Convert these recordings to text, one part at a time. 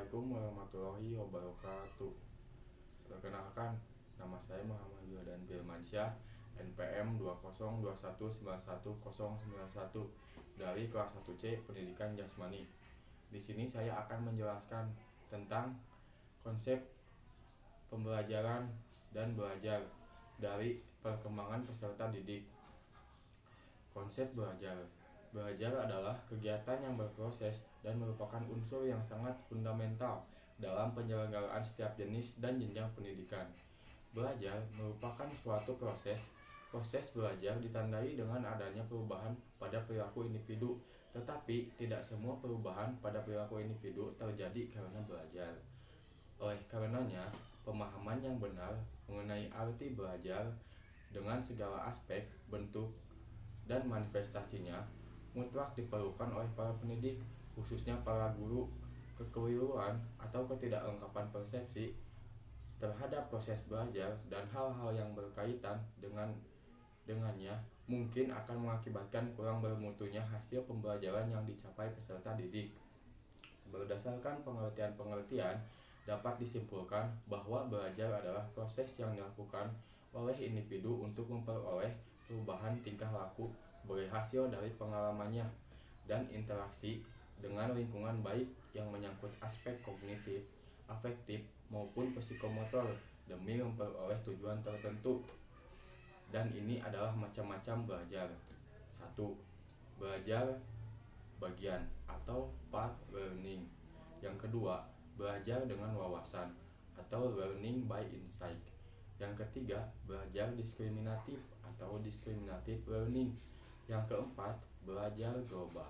Assalamualaikum warahmatullahi wabarakatuh. Perkenalkan, nama saya Muhammad Wildan Firmansyah, NPM 202191991 dari kelas 1C Pendidikan Jasmani. Di sini saya akan menjelaskan tentang konsep pembelajaran dan belajar dari perkembangan peserta didik. Konsep belajar. Belajar adalah kegiatan yang berproses dan merupakan unsur yang sangat fundamental dalam penyelenggaraan setiap jenis dan jenjang pendidikan. Belajar merupakan suatu proses. Proses belajar ditandai dengan adanya perubahan pada perilaku individu, tetapi tidak semua perubahan pada perilaku individu terjadi karena belajar. Oleh karenanya, pemahaman yang benar mengenai arti belajar dengan segala aspek, bentuk, dan manifestasinya mutlak diperlukan oleh para pendidik, khususnya para guru. Kekeliruan atau ketidaklengkapan persepsi terhadap proses belajar dan hal-hal yang berkaitan dengannya mungkin akan mengakibatkan kurang bermutunya hasil pembelajaran yang dicapai peserta didik. Berdasarkan pengertian-pengertian, dapat disimpulkan bahwa belajar adalah proses yang dilakukan oleh individu untuk memperoleh perubahan tingkah laku sebagai hasil dari pengalamannya dan interaksi dengan lingkungan, baik yang menyangkut aspek kognitif, afektif, maupun psikomotor demi memperoleh tujuan tertentu. Dan ini adalah macam-macam belajar. 1. Belajar bagian atau part learning. Yang kedua, belajar dengan wawasan atau learning by insight. Yang ketiga, belajar diskriminatif atau discriminative learning. Yang keempat, belajar global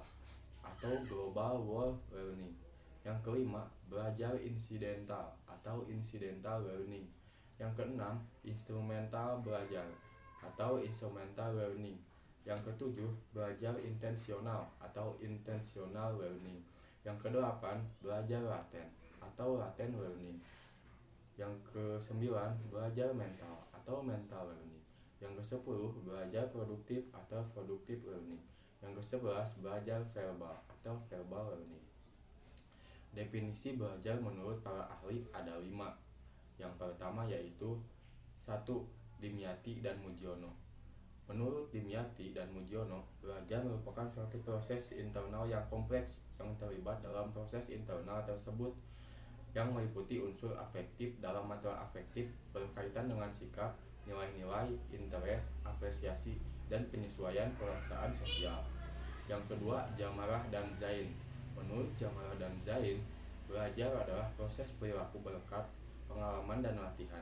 atau global world learning. Yang kelima, belajar insidental atau incidental learning. Yang keenam, instrumental belajar atau instrumental learning. Yang ketujuh, belajar intensional atau intentional learning. Yang kedelapan, belajar laten atau latent learning. Yang kesembilan, belajar mental atau mental learning. Yang kesepuluh, belajar produktif atau productive learning. Yang kesebelas, belajar verbal atau verbal learning. Definisi belajar menurut para ahli ada 5. Yang pertama yaitu 1. Dimyati dan Mujiono. Menurut Dimyati dan Mujiono, belajar merupakan suatu proses internal yang kompleks yang terlibat dalam proses internal tersebut yang meliputi unsur afektif dalam masalah afektif berkaitan dengan sikap, nilai-nilai, interest, apresiasi, dan penyesuaian perasaan sosial. Yang kedua, Jamarah dan Zain. Menurut Jamarah dan Zain, belajar adalah proses perilaku berkat pengalaman dan latihan.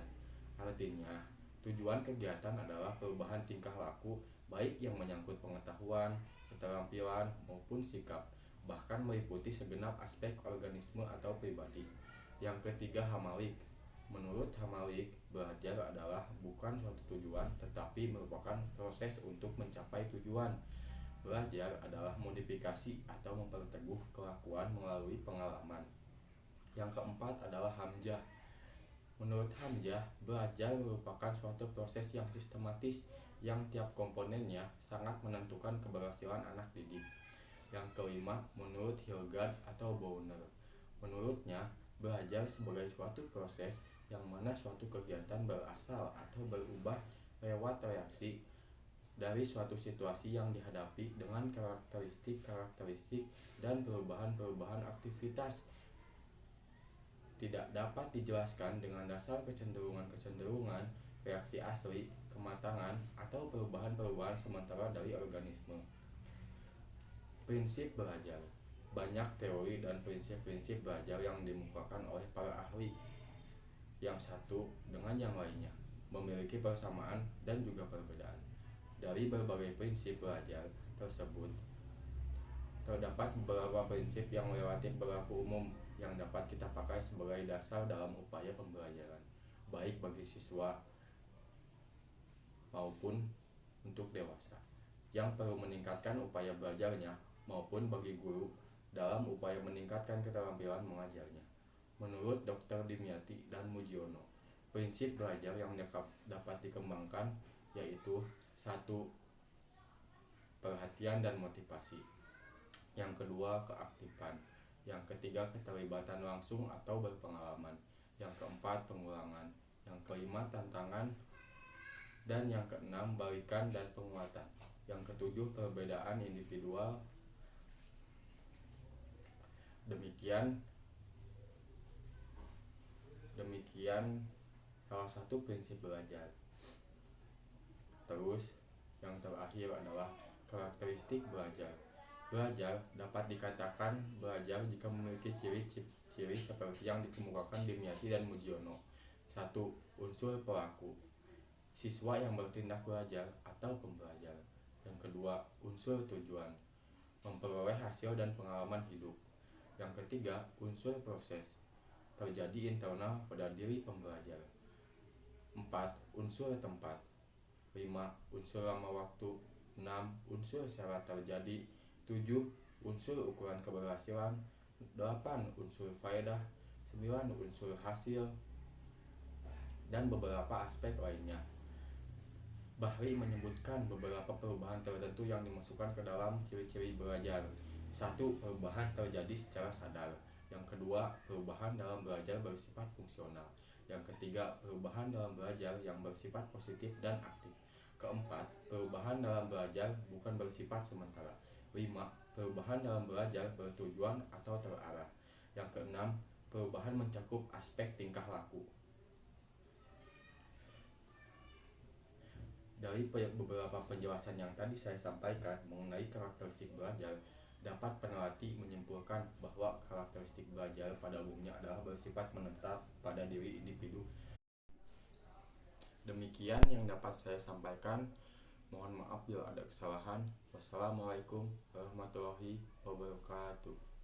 Artinya, tujuan kegiatan adalah perubahan tingkah laku, baik yang menyangkut pengetahuan, keterampilan, maupun sikap, bahkan meliputi segenap aspek organisme atau pribadi. Yang ketiga, Hamalik. Menurut Hamalik, belajar adalah bukan suatu tujuan, tetapi merupakan proses untuk mencapai tujuan. Belajar adalah modifikasi atau memperteguh kelakuan melalui pengalaman. Yang keempat adalah Hamzah. Menurut Hamzah, belajar merupakan suatu proses yang sistematis yang tiap komponennya sangat menentukan keberhasilan anak didik. Yang kelima, menurut Hilgard atau Bowner. Menurutnya, belajar sebagai suatu proses yang mana suatu kegiatan berasal atau berubah lewat reaksi dari suatu situasi yang dihadapi dengan karakteristik dan perubahan-perubahan aktivitas. Tidak dapat dijelaskan dengan dasar kecenderungan-kecenderungan, reaksi asli, kematangan, atau perubahan-perubahan sementara dari organisme. Prinsip belajar. Banyak teori dan prinsip-prinsip belajar yang dimukakan oleh para ahli. Yang satu dengan yang lainnya memiliki persamaan dan juga perbedaan. Dari berbagai prinsip belajar tersebut, terdapat beberapa prinsip yang relatif berlaku umum yang dapat kita pakai sebagai dasar dalam upaya pembelajaran, baik bagi siswa maupun untuk dewasa, yang perlu meningkatkan upaya belajarnya, maupun bagi guru dalam upaya meningkatkan keterampilan mengajarnya. Menurut Dr. Dimyati dan Mujiono, prinsip belajar yang dapat dikembangkan yaitu 1. Perhatian dan motivasi. Yang kedua, keaktifan. Yang ketiga, keterlibatan langsung atau berpengalaman. Yang keempat, pengulangan. Yang kelima, tantangan. Dan yang keenam, balikan dan penguatan. Yang ketujuh, perbedaan individual. Demikian salah satu prinsip belajar. Terus, yang terakhir adalah karakteristik belajar. Belajar dapat dikatakan belajar jika memiliki ciri-ciri seperti yang dikemukakan Dimyati dan Mujiono. 1. Unsur pelaku, siswa yang bertindak belajar atau pembelajar. Yang kedua, unsur tujuan, memperoleh hasil dan pengalaman hidup. Yang ketiga, unsur proses, terjadi internal pada diri pembelajar. 4. Unsur tempat. 5. Unsur lama waktu. 6. Unsur syarat terjadi. 7. Unsur ukuran keberhasilan. 8. Unsur faedah. 9. Unsur hasil, dan beberapa aspek lainnya. Bahri menyebutkan beberapa perubahan tertentu yang dimasukkan ke dalam ciri-ciri belajar. 1. Perubahan terjadi secara sadar. Yang kedua, perubahan dalam belajar bersifat fungsional. Yang ketiga, perubahan dalam belajar yang bersifat positif dan aktif. Keempat, perubahan dalam belajar bukan bersifat sementara. 5. Perubahan dalam belajar bertujuan atau terarah. Yang keenam, perubahan mencakup aspek tingkah laku. Dari beberapa penjelasan yang tadi saya sampaikan mengenai karakteristik belajar, dapat peneliti menyimpulkan bahwa karakteristik belajar pada umumnya adalah bersifat menetap pada diri individu. Demikian yang dapat saya sampaikan. Mohon maaf bila ada kesalahan. Wassalamualaikum warahmatullahi wabarakatuh.